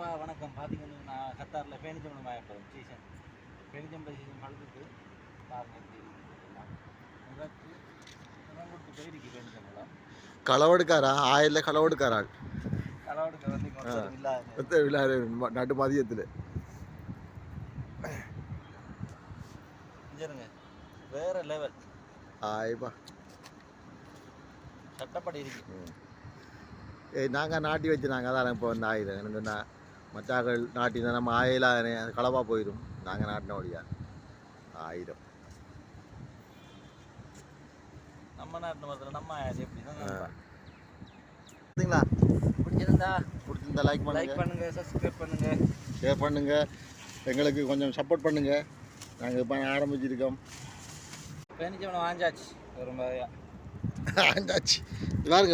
நண்பா வணக்கம். பார்த்தீங்கன்னா நான் கத்தாரில் பேனிச்சம்பளம் ஆகப்படும் சீசன் பேனிச்சம்பளம் சீசன் பழுதுக்கு பாருங்க கொடுத்து போயிருக்கு பேனிச்சம்பளம். களவெடுக்காரா ஆயில களவெடுக்காராள் களவெடுக்க வந்து இல்லாத நட்டு மதியத்தில் செஞ்சிருங்க வேற லெவல். ஆயிப்பா சட்டப்படி இருக்கு. நாங்கள் நாட்டி வச்சு நாங்கள் தான் இப்போ வந்து ஆயிரம் மச்சாக்கள் நாட்டினா நம்ம ஆயிலாக அது களவாக போயிடும். நாங்கள் நாட்டின வழியா 1000 நம்ம நாட்டு மரத்தில் நம்ம எப்படின்னா பார்த்தீங்களா? பிடிச்சிருந்தா லைக் பண்ணுங்க, சப்ஸ்கிரைப் பண்ணுங்க, ஷேர் பண்ணுங்க, எங்களுக்கு கொஞ்சம் சப்போர்ட் பண்ணுங்க. நாங்கள் இப்போ ஆரம்பிச்சிருக்கோம். பேனிச்சம்பளம் வாஞ்சாச்சு ஒரு மாதிரியா ஆண்டாச்சு பாருங்க.